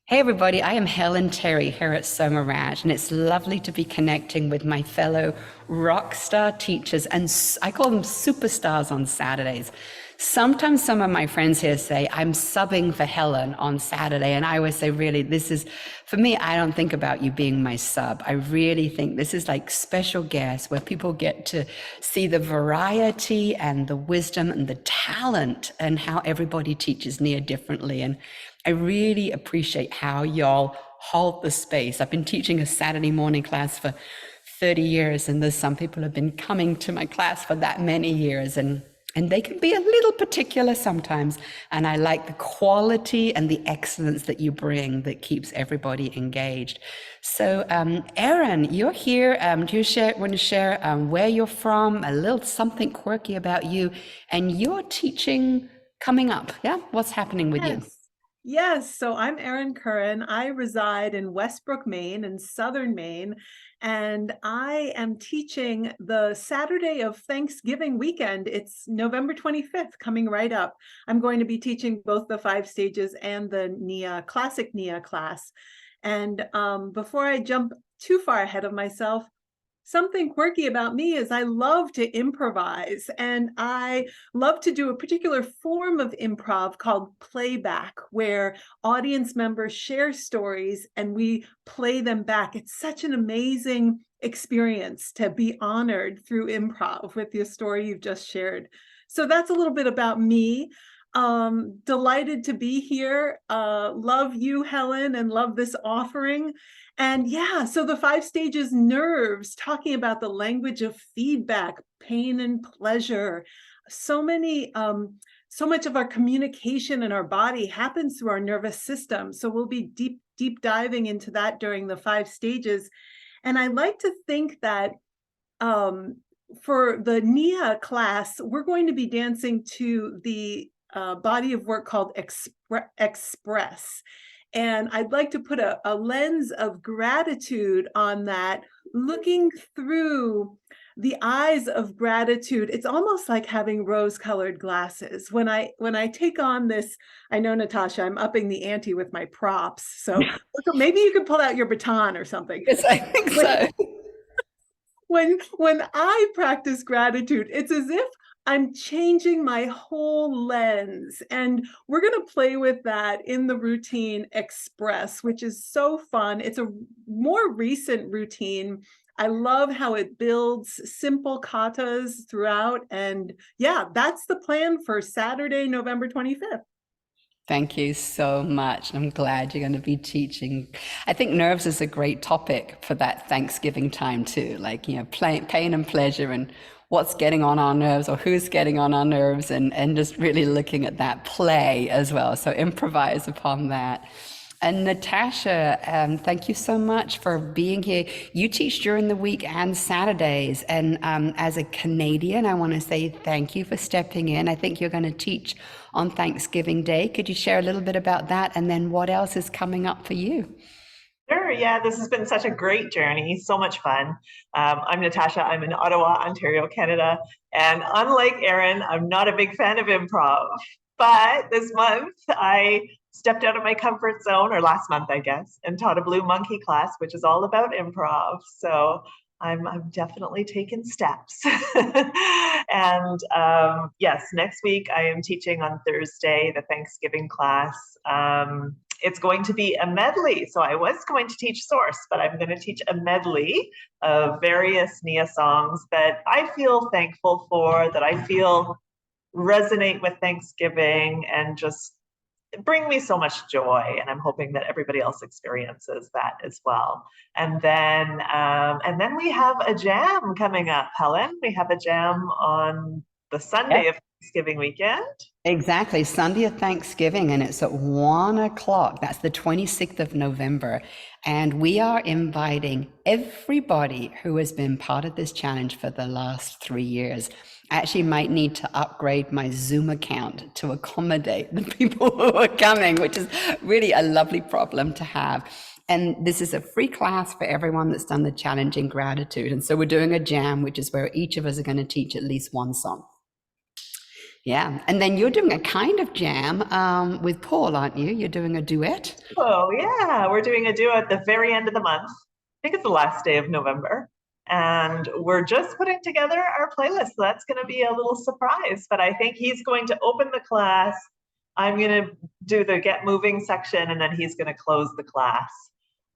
Hey everybody, I am Helen Terry here at Soma Ranch, and it's lovely to be connecting with my fellow rock star teachers, and I call them superstars on Saturdays. Sometimes some of my friends here say I'm subbing for Helen on Saturday, and I always say, really, this is, for me, I don't think about you being my sub. I really think this is like special guests where people get to see the variety and the wisdom and the talent and how everybody teaches near differently. And I really appreciate how y'all hold the space. I've been teaching a Saturday morning class for 30 years, and there's some people who have been coming to my class for that many years, and they can be a little particular sometimes. And I like the quality and the excellence that you bring that keeps everybody engaged. So, Erin, you're here. Do you want to share where you're from, a little something quirky about you, and your teaching coming up? Yeah, what's happening with you? Yes. Yes. So I'm Erin Curran. I reside in Westbrook, Maine, in southern Maine, and I am teaching the Saturday of Thanksgiving weekend. It's November 25th, coming right up. I'm going to be teaching both the 5 stages and the NIA, classic NIA class. And before I jump too far ahead of myself, something quirky about me is I love to improvise, and I love to do a particular form of improv called playback, where audience members share stories and we play them back. It's such an amazing experience to be honored through improv with the story you've just shared. So that's a little bit about me. Delighted to be here. Love you, Helen, and love this offering. And yeah, so the 5 stages nerves, talking about the language of feedback, pain and pleasure. So much of our communication in our body happens through our nervous system. So we'll be deep diving into that during the 5 stages. And I like to think that for the NIA class, we're going to be dancing to the body of work called Express. And I'd like to put a lens of gratitude on that, looking through the eyes of gratitude. It's almost like having rose-colored glasses. When I take on this, I know, Natasha, I'm upping the ante with my props. So maybe you could pull out your baton or something. Yes, I think so. When I practice gratitude, it's as if I'm changing my whole lens. And we're going to play with that in the routine Express, which is so fun. It's a more recent routine. I love how it builds simple katas throughout. And yeah, that's the plan for Saturday, November 25th. Thank you so much. I'm glad you're going to be teaching. I think nerves is a great topic for that Thanksgiving time too. Like, pain and pleasure and what's getting on our nerves or who's getting on our nerves, and just really looking at that play as well. So improvise upon that. And Natasha, thank you so much for being here. You teach during the week and Saturdays. And as a Canadian, I want to say thank you for stepping in. I think you're going to teach on Thanksgiving Day. Could you share a little bit about that? And then what else is coming up for you? Sure. Yeah, this has been such a great journey. So much fun. I'm Natasha. I'm in Ottawa, Ontario, Canada. And unlike Erin, I'm not a big fan of improv. But this month, I stepped out of my comfort zone, or last month, I guess, and taught a Blue Monkey class, which is all about improv. So I'm definitely taking steps. And yes, next week I am teaching on Thursday, the Thanksgiving class. It's going to be a medley. So I was going to teach Source, but I'm going to teach a medley of various Nia songs that I feel thankful for, that I feel resonate with Thanksgiving and just bring me so much joy. And I'm hoping that everybody else experiences that as well. And then we have a jam coming up, Helen. We have a jam on the Sunday of Thanksgiving weekend. Exactly. Sunday of Thanksgiving, and it's at 1 o'clock. That's the 26th of November. And we are inviting everybody who has been part of this challenge for the last 3 years. I actually might need to upgrade my Zoom account to accommodate the people who are coming, which is really a lovely problem to have. And this is a free class for everyone that's done the challenge in gratitude. And so we're doing a jam, which is where each of us are going to teach at least one song. Yeah. And then you're doing a kind of jam with Paul, aren't you? You're doing a duet. Oh, yeah, we're doing a duet at the very end of the month. I think it's the last day of November. And we're just putting together our playlist. So that's going to be a little surprise, but I think he's going to open the class. I'm going to do the get moving section, and then he's going to close the class.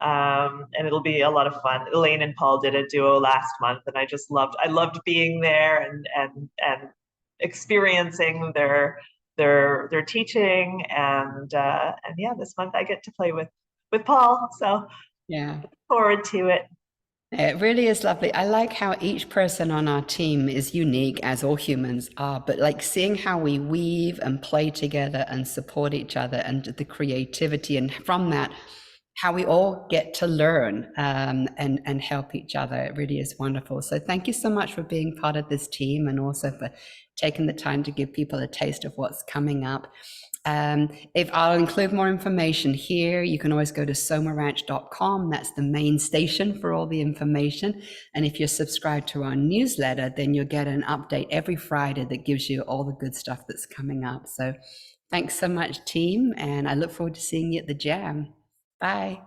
And it'll be a lot of fun. Elaine and Paul did a duo last month, and I loved being there and experiencing their teaching, and yeah, this month I get to play with Paul, so Yeah. forward to it. It really is lovely. I like how each person on our team is unique, as all humans are, but like seeing how we weave and play together and support each other and the creativity, and from that, how we all get to learn and help each other. It really is wonderful. So thank you so much for being part of this team, and also for taking the time to give people a taste of what's coming up. If I'll include more information here, you can always go to somaranch.com. That's the main station for all the information. And if you're subscribed to our newsletter, then you'll get an update every Friday that gives you all the good stuff that's coming up. So thanks so much, team. And I look forward to seeing you at the jam. Bye.